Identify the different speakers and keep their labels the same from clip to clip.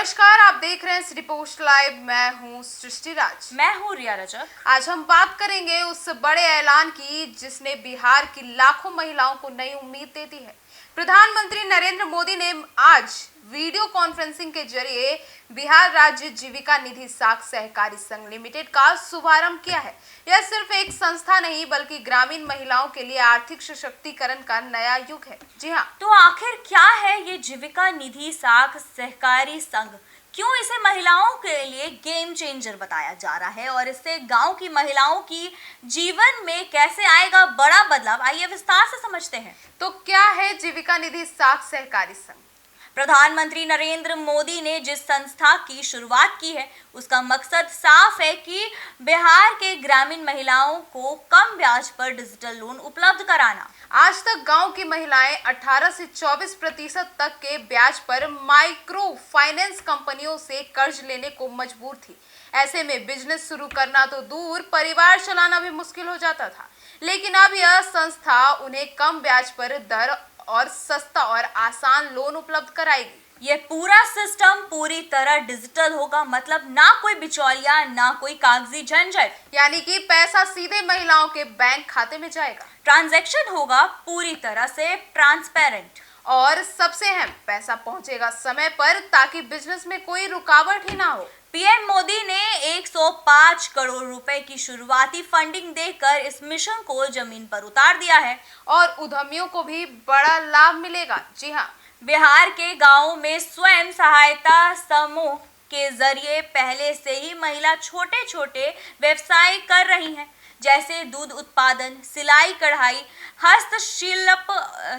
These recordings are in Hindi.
Speaker 1: नमस्कार, आप देख रहे हैं सिटी पोस्ट लाइव। मैं हूं सृष्टि राज।
Speaker 2: मैं हूं रिया रजक।
Speaker 1: आज हम बात करेंगे उस बड़े ऐलान की जिसने बिहार की लाखों महिलाओं को नई उम्मीद दे दी है। प्रधानमंत्री नरेंद्र मोदी ने आज वीडियो कॉन्फ्रेंसिंग के जरिए बिहार राज्य जीविका निधि साख सहकारी संघ लिमिटेड का शुभारंभ किया है। यह सिर्फ एक संस्था नहीं बल्कि ग्रामीण महिलाओं के लिए आर्थिक सशक्तिकरण का नया युग है। जी हाँ,
Speaker 2: तो आखिर क्या है ये जीविका निधि साख सहकारी संघ? क्यों इसे महिलाओं के लिए गेम चेंजर बताया जा रहा है और इससे गांव की महिलाओं की जीवन में कैसे आएगा बड़ा बदलाव? आइए विस्तार से समझते हैं।
Speaker 1: तो क्या है जीविका निधि साख सहकारी संघ?
Speaker 2: प्रधानमंत्री नरेंद्र मोदी ने जिस संस्था की शुरुआत की है उसका मकसद साफ है कि बिहार के ग्रामीण महिलाओं को कम ब्याज पर डिजिटल लोन उपलब्ध कराना।
Speaker 1: आज तक गांव की महिलाएं 18 से 24% तक के ब्याज पर माइक्रो फाइनेंस कंपनियों से कर्ज लेने को मजबूर थी। ऐसे में बिजनेस शुरू करना तो दूर, परिवार चलाना भी मुश्किल हो जाता था। लेकिन अब यह संस्था उन्हें कम ब्याज पर दर और सस्ता और आसान लोन उपलब्ध कराएगी।
Speaker 2: ये पूरा सिस्टम पूरी तरह डिजिटल होगा, मतलब ना कोई बिचौलिया, ना कोई कागजी झंझट।
Speaker 1: यानी कि पैसा सीधे महिलाओं के बैंक खाते में जाएगा।
Speaker 2: ट्रांजैक्शन होगा पूरी तरह से ट्रांसपेरेंट।
Speaker 1: और सबसे अहम, पैसा पहुंचेगा समय पर ताकि बिजनेस में कोई रुकावट ही ना हो।
Speaker 2: पीएम मोदी ने 105 करोड़ रुपए की शुरुआती फंडिंग देकर इस मिशन को जमीन पर उतार दिया है
Speaker 1: और उद्यमियों को भी बड़ा लाभ मिलेगा। जी हाँ,
Speaker 2: बिहार के गांवों में स्वयं सहायता समूह के जरिए पहले से ही महिला छोटे छोटे व्यवसाय कर रही हैं, जैसे दूध उत्पादन, सिलाई कढ़ाई,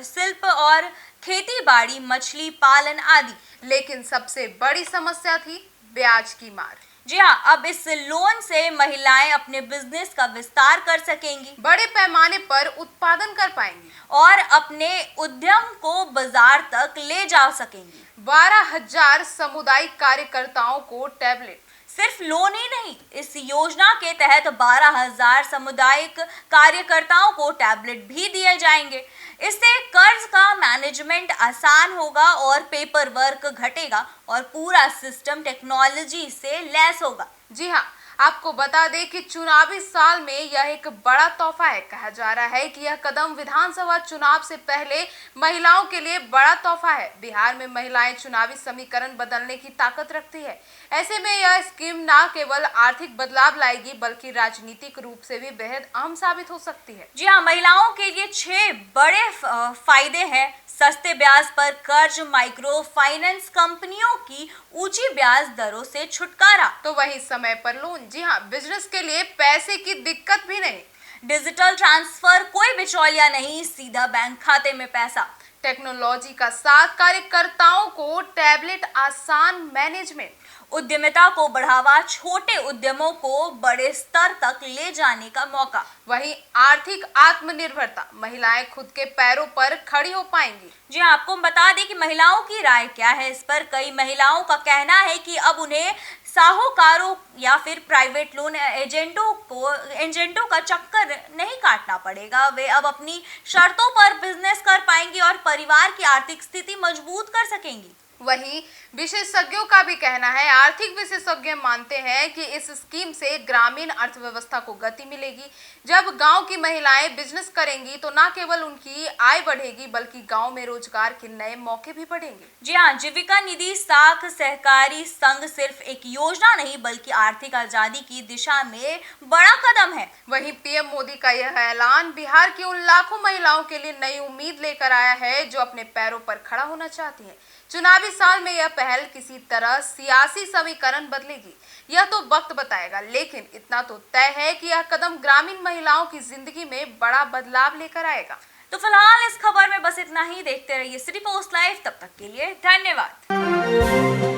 Speaker 2: शिल्प और खेती बाड़ी, मछली पालन आदि।
Speaker 1: लेकिन सबसे बड़ी समस्या थी ब्याज की मार।
Speaker 2: जी हाँ, अब इस लोन से महिलाएं अपने बिजनेस का विस्तार कर सकेंगी,
Speaker 1: बड़े पैमाने पर उत्पादन कर पाएंगी
Speaker 2: और अपने उद्यम को बाजार तक ले जा सकेंगी।
Speaker 1: 12,000 सामुदायिक कार्यकर्ताओं को टैबलेट।
Speaker 2: सिर्फ लोन ही नहीं, इस योजना के तहत 12,000 सामुदायिक कार्यकर्ताओं को टैबलेट भी दिए जाएंगे। इससे कर्ज का मैनेजमेंट आसान होगा और पेपर वर्क घटेगा और पूरा सिस्टम टेक्नोलॉजी से लैस होगा।
Speaker 1: जी हाँ, आपको बता दें कि चुनावी साल में यह एक बड़ा तोहफा है। कहा जा रहा है कि यह कदम विधानसभा चुनाव से पहले महिलाओं के लिए बड़ा तोहफा है। बिहार में महिलाएं चुनावी समीकरण बदलने की ताकत रखती है। ऐसे में यह स्कीम न केवल आर्थिक बदलाव लाएगी बल्कि राजनीतिक रूप से भी बेहद अहम साबित हो सकती है।
Speaker 2: जी हाँ, महिलाओं के लिए 6 बड़े फायदे हैं। सस्ते ब्याज पर कर्ज, माइक्रो फाइनेंस कंपनियों की ऊंची ब्याज दरों से छुटकारा,
Speaker 1: तो वही समय पर लोन। जी हाँ, बिजनेस के लिए पैसे की दिक्कत भी नहीं।
Speaker 2: डिजिटल ट्रांसफर, कोई बिचौलिया नहीं, सीधा बैंक खाते में पैसा।
Speaker 1: टेक्नोलॉजी का साथ, कार्यकर्ताओं को टैबलेट, आसान मैनेजमेंट।
Speaker 2: उद्यमिता को बढ़ावा, छोटे उद्यमों को बड़े स्तर तक ले जाने का मौका।
Speaker 1: वहीं आर्थिक आत्मनिर्भरता, महिलाएं खुद के पैरों पर खड़ी हो पाएंगी।
Speaker 2: जी हाँ, आपको बता दें कि महिलाओं की राय क्या है इस पर। कई महिलाओं का कहना है कि अब उन्हें साहूकारों या फिर प्राइवेट लोन एजेंटों का चक्कर नहीं काटना पड़ेगा। वे अब अपनी शर्तों पर बिजनेस कर पाएंगी और परिवार की आर्थिक स्थिति मजबूत कर सकेंगी।
Speaker 1: वहीं विशेषज्ञों का भी कहना है, आर्थिक विशेषज्ञ मानते हैं कि इस स्कीम से ग्रामीण अर्थव्यवस्था को गति मिलेगी। जब गांव की महिलाएं बिजनेस करेंगी तो न केवल उनकी आय बढ़ेगी बल्कि गांव में रोजगार के नए मौके भी बढ़ेंगे।
Speaker 2: जी हाँ, जीविका निधि साख सहकारी संघ सिर्फ एक योजना नहीं बल्कि आर्थिक आजादी की दिशा में बड़ा कदम है।
Speaker 1: वहीं पीएम मोदी का यह ऐलान बिहार की उन लाखों महिलाओं के लिए नई उम्मीद लेकर आया है जो अपने पैरों पर खड़ा होना चाहती हैं। चुनावी साल में यह पहल किसी तरह सियासी समीकरण बदलेगी, यह तो वक्त बताएगा, लेकिन इतना तो तय है कि यह कदम ग्रामीण महिलाओं की जिंदगी में बड़ा बदलाव लेकर आएगा।
Speaker 2: तो फिलहाल इस खबर में बस इतना ही। देखते रहिए सिटी पोस्ट लाइव, तब तक के लिए धन्यवाद।